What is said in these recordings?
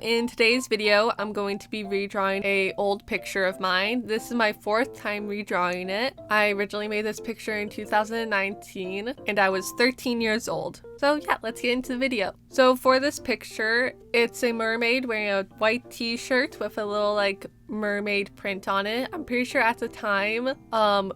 in today's video, I'm going to be redrawing a old picture of mine. This is my 4th time redrawing it. I originally made this picture in 2019 and I was 13 years old. So yeah, let's get into the video. So for this picture, it's a mermaid wearing a white t-shirt with a little like mermaid print on it. I'm pretty sure at the time,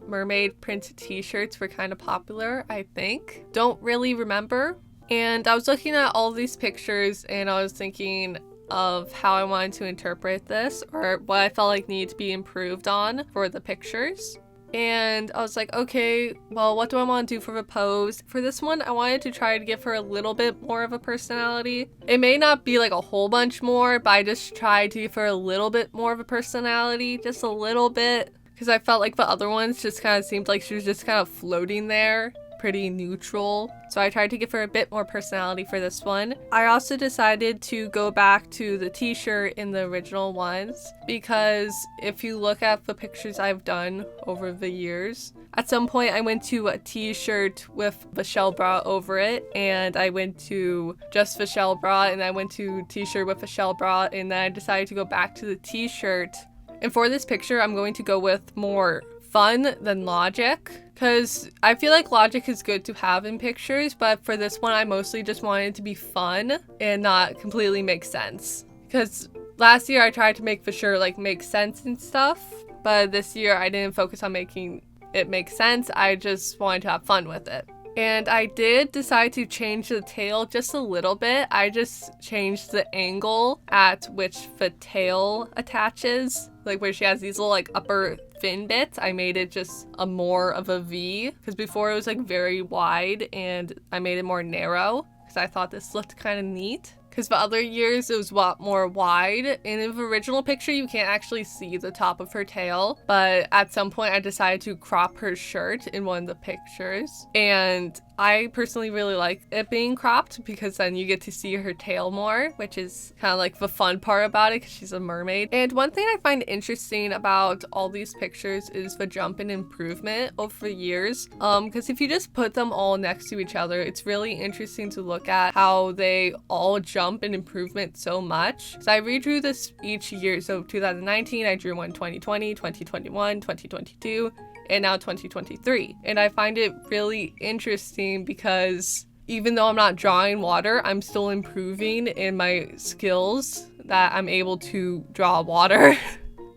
mermaid print t-shirts were kind of popular, I think. Don't really remember. And I was looking at all these pictures and I was thinking of how I wanted to interpret this or what I felt like needed to be improved on for the pictures. And I was like, okay, well, what do I want to do for the pose? For this one, I wanted to try to give her a little bit more of a personality. It may not be like a whole bunch more, but I just tried to give her a little bit more of a personality, just a little bit. Because I felt like the other ones just kind of seemed like she was just kind of floating there. Pretty neutral. So I tried to give her a bit more personality for this one. I also decided to go back to the t-shirt in the original ones because if you look at the pictures I've done over the years, at some point I went to a t-shirt with the shell bra over it, and I went to just the shell bra, and I went to t-shirt with a shell bra, and then I decided to go back to the t-shirt. And for this picture, I'm going to go with more fun than logic, because I feel like logic is good to have in pictures, but for this one I mostly just wanted it to be fun and not completely make sense. Because last year I tried to make for sure like make sense and stuff, but this year I didn't focus on making it make sense. I just wanted to have fun with it. And I did decide to change the tail just a little bit. I just changed the angle at which the tail attaches, like where she has these little like upper fin bits. I made it just a more of a V, because before it was like very wide, and I made it more narrow because I thought this looked kind of neat. Because the other years it was a lot more wide. And in the original picture you can't actually see the top of her tail, but at some point I decided to crop her shirt in one of the pictures, and I personally really like it being cropped because then you get to see her tail more, which is kind of like the fun part about it because she's a mermaid. And one thing I find interesting about all these pictures is the jump in improvement over the years. Because if you just put them all next to each other, it's really interesting to look at how they all jump in improvement so much. So I redrew this each year. So 2019, I drew one 2020, 2021, 2022. And now 2023. And I find it really interesting because even though I'm not drawing water, I'm still improving in my skills that I'm able to draw water.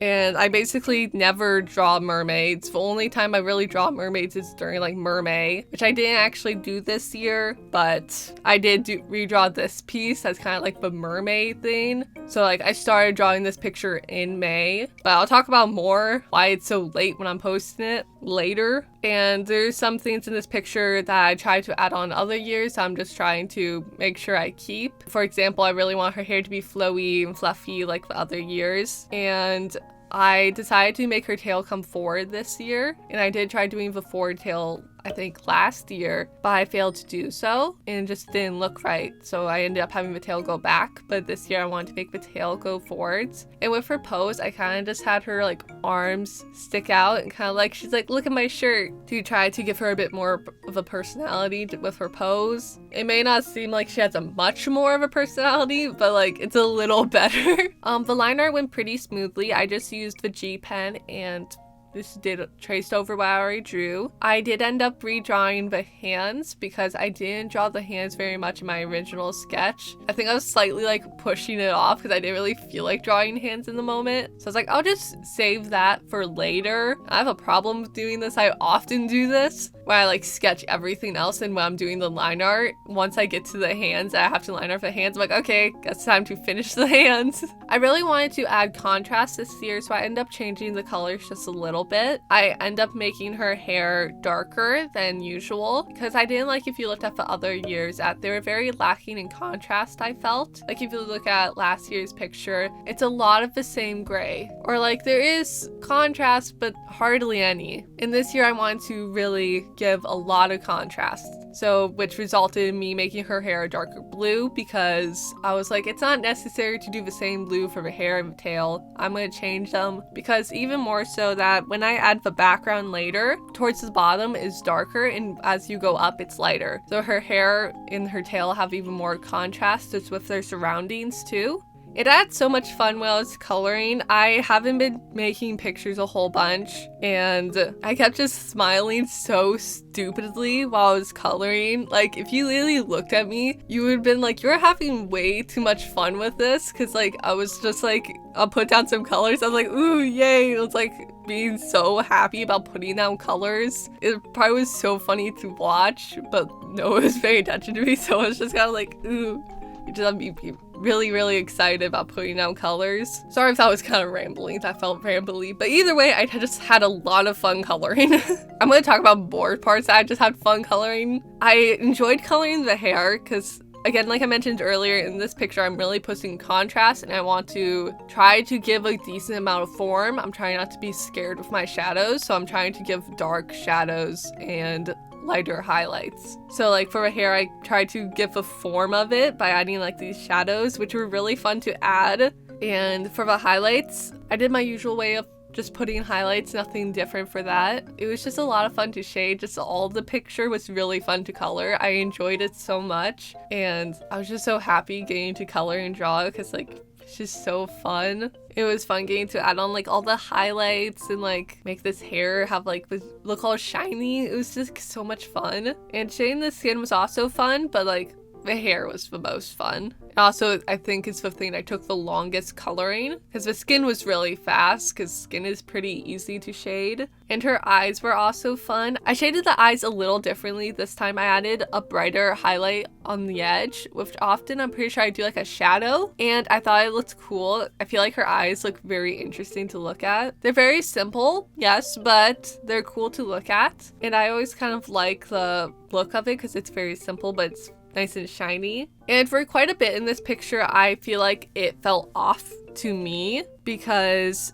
And I basically never draw mermaids. The only time I really draw mermaids is during like Mermay, which I didn't actually do this year, but I did redraw this piece as kind of like the mermaid thing. So like I started drawing this picture in May, but I'll talk about more why it's so late when I'm posting it later. And there's some things in this picture that I tried to add on other years, so I'm just trying to make sure I keep. For example, I really want her hair to be flowy and fluffy like the other years. And I decided to make her tail come forward this year, and I did try doing the forward tail I think last year, but I failed to do so and it just didn't look right. So I ended up having the tail go back, but this year I wanted to make the tail go forwards. And with her pose, I kind of just had her like arms stick out and kind of like she's like, look at my shirt, to try to give her a bit more of a personality with her pose. It may not seem like she has a much more of a personality, but like it's a little better. The line art went pretty smoothly. I just used the G pen and just traced over what I already drew. I did end up redrawing the hands because I didn't draw the hands very much in my original sketch. I think I was slightly like pushing it off because I didn't really feel like drawing hands in the moment. So I was like, I'll just save that for later. I have a problem with doing this. I often do this where I like sketch everything else, and when I'm doing the line art, once I get to the hands, I have to line art the hands. I'm like, okay, it's time to finish the hands. I really wanted to add contrast this year, so I ended up changing the colors just a little bit. I end up making her hair darker than usual because I didn't like, if you looked at the other years, that they were very lacking in contrast. I felt like if you look at last year's picture, it's a lot of the same gray, or like there is contrast but hardly any. And this year I wanted to really give a lot of contrast, so which resulted in me making her hair a darker blue because I was like, it's not necessary to do the same blue for the hair and the tail. I'm going to change them, because even more so that when I add the background later, towards the bottom is darker, and as you go up it's lighter. So her hair and her tail have even more contrast just with their surroundings too. And I had so much fun while I was coloring. I haven't been making pictures a whole bunch, and I kept just smiling so stupidly while I was coloring. Like, if you literally looked at me, you would have been like, you're having way too much fun with this, because like I was just like, I'll put down some colors. I was like, ooh, yay. It was like being so happy about putting down colors. It probably was so funny to watch, but no one was paying attention to me, so I was just kind of like, ooh. You just have to be really, really excited about putting down colors. Sorry if that was kind of rambling. That felt rambly. But either way, I just had a lot of fun coloring. I'm going to talk about bored parts. I just had fun coloring. I enjoyed coloring the hair because, again, like I mentioned earlier, in this picture, I'm really pushing contrast and I want to try to give a decent amount of form. I'm trying not to be scared with my shadows, so I'm trying to give dark shadows and lighter highlights. So like for my hair, I tried to give a form of it by adding like these shadows, which were really fun to add. And for the highlights, I did my usual way of just putting highlights, nothing different for that. It was just a lot of fun to shade. Just all the picture was really fun to color. I enjoyed it so much, and I was just so happy getting to color and draw because like it's just so fun. It was fun getting to add on like all the highlights and like make this hair have like look all shiny. It was just so much fun. And shading the skin was also fun, but like the hair was the most fun. Also, I think it's the thing I took the longest coloring because the skin was really fast because skin is pretty easy to shade. And her eyes were also fun. I shaded the eyes a little differently. This time I added a brighter highlight on the edge, which often I'm pretty sure I do like a shadow. And I thought it looked cool. I feel like her eyes look very interesting to look at. They're very simple, yes, but they're cool to look at. And I always kind of like the look of it because it's very simple, but it's nice and shiny. And for quite a bit in this picture, I feel like it felt off to me because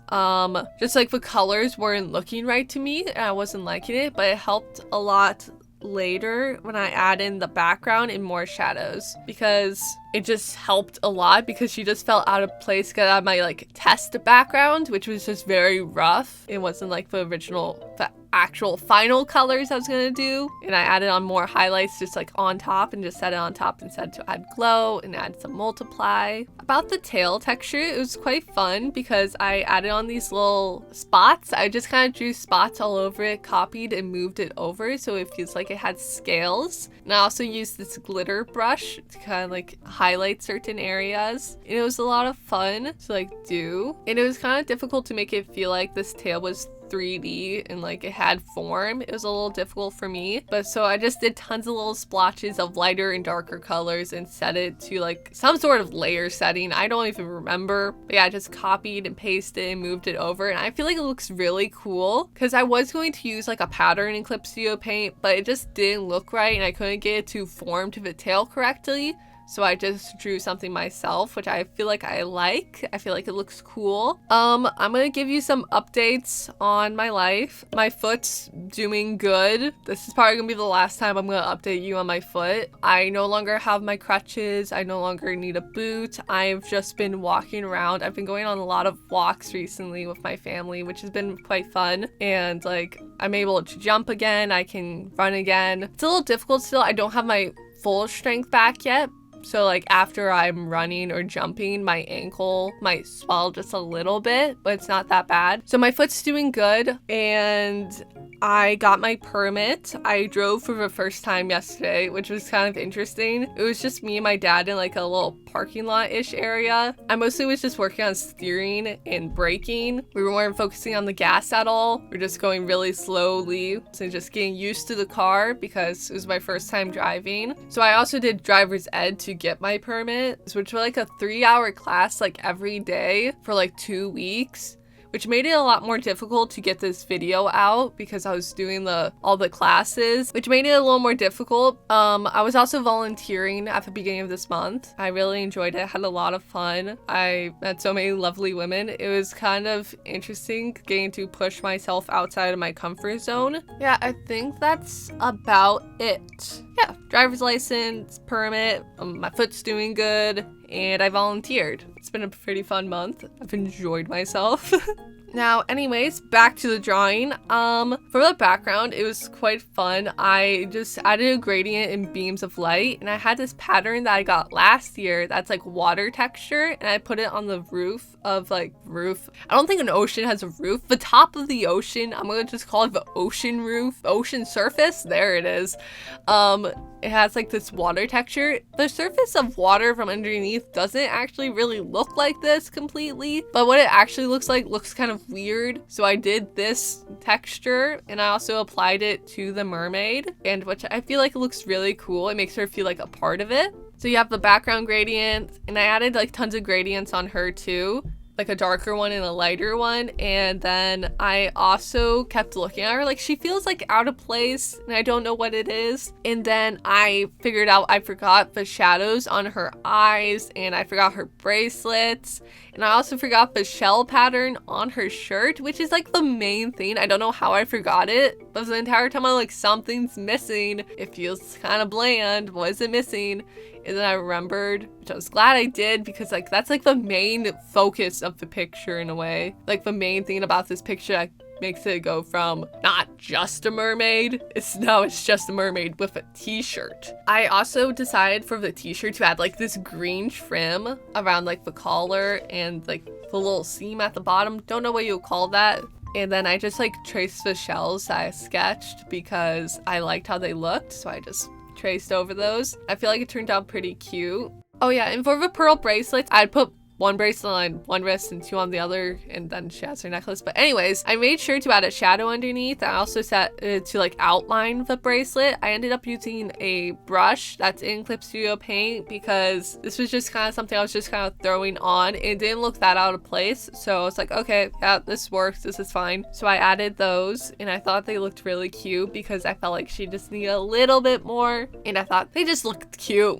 just like the colors weren't looking right to me and I wasn't liking it, but it helped a lot later when I add in the background and more shadows because it just helped a lot because she just felt out of place because I had my like test background, which was just very rough. It wasn't like the actual final colors I was gonna do, and I added on more highlights just like on top and just set it on top instead to add glow and add some multiply. About the tail texture, it was quite fun because I added on these little spots. I just kind of drew spots all over it, copied and moved it over so it feels like it had scales. And I also used this glitter brush to kind of like highlight certain areas, and it was a lot of fun to like do. And it was kind of difficult to make it feel like this tail was 3D and like it had form. It was a little difficult for me, but so I just did tons of little splotches of lighter and darker colors and set it to like some sort of layer setting. I don't even remember, but yeah, I just copied and pasted and moved it over, and I feel like it looks really cool because I was going to use like a pattern in Clip Studio Paint, but it just didn't look right and I couldn't get it to form to the tail correctly. So I just drew something myself, which I feel like I like. I feel like it looks cool. I'm gonna give you some updates on my life. My foot's doing good. This is probably gonna be the last time I'm gonna update you on my foot. I no longer have my crutches. I no longer need a boot. I've just been walking around. I've been going on a lot of walks recently with my family, which has been quite fun. And like, I'm able to jump again. I can run again. It's a little difficult still. I don't have my full strength back yet. So like after I'm running or jumping, my ankle might swell just a little bit, but it's not that bad. So my foot's doing good, and I got my permit. I drove for the first time yesterday, which was kind of interesting. It was just me and my dad in like a little parking lot-ish area. I mostly was just working on steering and braking. We weren't focusing on the gas at all. We're just going really slowly. So just getting used to the car because it was my first time driving. So I also did driver's ed to get my permit, which was like a 3-hour class like every day for like 2 weeks, which made it a lot more difficult to get this video out because I was doing all the classes, which made it a little more difficult. I was also volunteering at the beginning of this month. I really enjoyed it, had a lot of fun. I met so many lovely women. It was kind of interesting getting to push myself outside of my comfort zone. Yeah, I think that's about it. Yeah, driver's license, permit, my foot's doing good, and I volunteered. It's been a pretty fun month. I've enjoyed myself. Now, anyways, back to the drawing. For the background, it was quite fun. I just added a gradient in beams of light, and I had this pattern that I got last year that's like water texture, and I put it on the roof of I don't think an ocean has a roof. The top of the ocean, I'm gonna just call it the ocean roof, ocean surface. There it is. It has like this water texture. The surface of water from underneath doesn't actually really look like this completely, but what it actually looks like looks kind of weird. So I did this texture, and I also applied it to the mermaid, and which I feel like it looks really cool. It makes her feel like a part of it. So you have the background gradient, and I added like tons of gradients on her too, like a darker one and a lighter one. And then I also kept looking at her like she feels like out of place, and I don't know what it is. And then I figured out I forgot the shadows on her eyes, and I forgot her bracelets, and I also forgot the shell pattern on her shirt, which is like the main thing. I don't know how I forgot it, but the entire time I'm like, something's missing. It feels kind of bland. What is it missing? And then I remembered, which I was glad I did, because like that's like the main focus of the picture in a way. Like the main thing about this picture that makes it go from not just a mermaid, it's just a mermaid with a t-shirt. I also decided for the t-shirt to add like this green trim around like the collar and like the little seam at the bottom. Don't know what you would call that. And then I just like traced the shells that I sketched because I liked how they looked, so I just traced over those. I feel like it turned out pretty cute. Oh yeah, and for the pearl bracelets, I'd put one bracelet on one wrist and two on the other, and then she has her necklace. But anyways, I made sure to add a shadow underneath. I also set it to like outline the bracelet. I ended up using a brush that's in Clip Studio Paint because this was just kind of something I was just kind of throwing on. It didn't look that out of place, so I was like, okay, yeah, this works, this is fine. So I added those, and I thought they looked really cute because I felt like she just needed a little bit more, and I thought they just looked cute.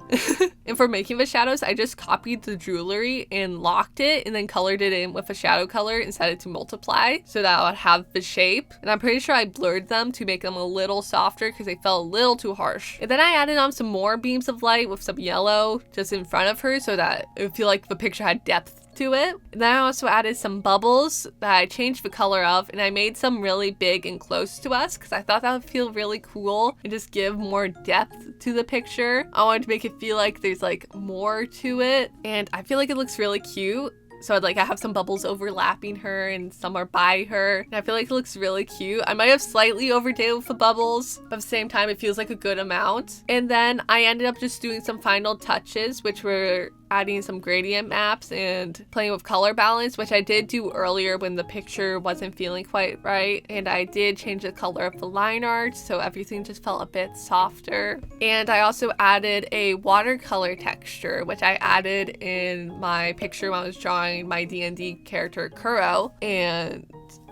And for making the shadows, I just copied the jewelry and locked it, and then colored it in with a shadow color and set it to multiply so that I would have the shape. And I'm pretty sure I blurred them to make them a little softer because they felt a little too harsh. And then I added on some more beams of light with some yellow just in front of her so that it would feel like the picture had depth to it. And then I also added some bubbles that I changed the color of, and I made some really big and close to us because I thought that would feel really cool and just give more depth to the picture. I wanted to make it feel like there's like more to it, and I feel like it looks really cute. So I have some bubbles overlapping her and some are by her, and I feel like it looks really cute. I might have slightly overdid with the bubbles, but at the same time it feels like a good amount. And then I ended up just doing some final touches, which were adding some gradient maps and playing with color balance, which I did do earlier when the picture wasn't feeling quite right. And I did change the color of the line art, so everything just felt a bit softer. And I also added a watercolor texture, which I added in my picture when I was drawing my D&D character Kuro, and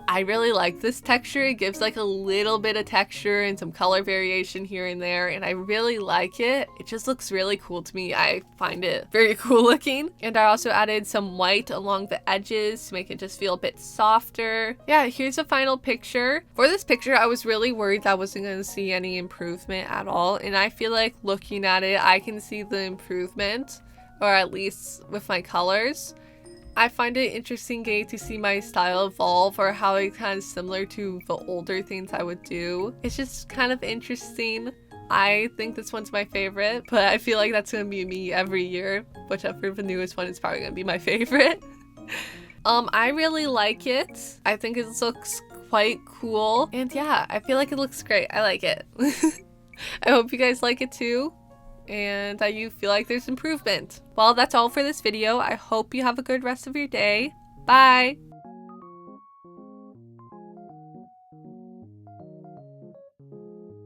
I really like this texture. It gives like a little bit of texture and some color variation here and there, and I really like it. It just looks really cool to me. I find it very cool looking. And I also added some white along the edges to make it just feel a bit softer. Yeah, here's a final picture. For this picture, I was really worried that I wasn't going to see any improvement at all, and I feel like looking at it, I can see the improvement, or at least with my colors. I find it interesting getting to see my style evolve, or how it's kind of similar to the older things I would do. It's just kind of interesting. I think this one's my favorite, but I feel like that's gonna be me every year. Whichever the newest one is probably gonna be my favorite. I really like it. I think it looks quite cool. And yeah, I feel like it looks great. I like it. I hope you guys like it too, and that you feel like there's improvement. Well, that's all for this video. I hope you have a good rest of your day. Bye!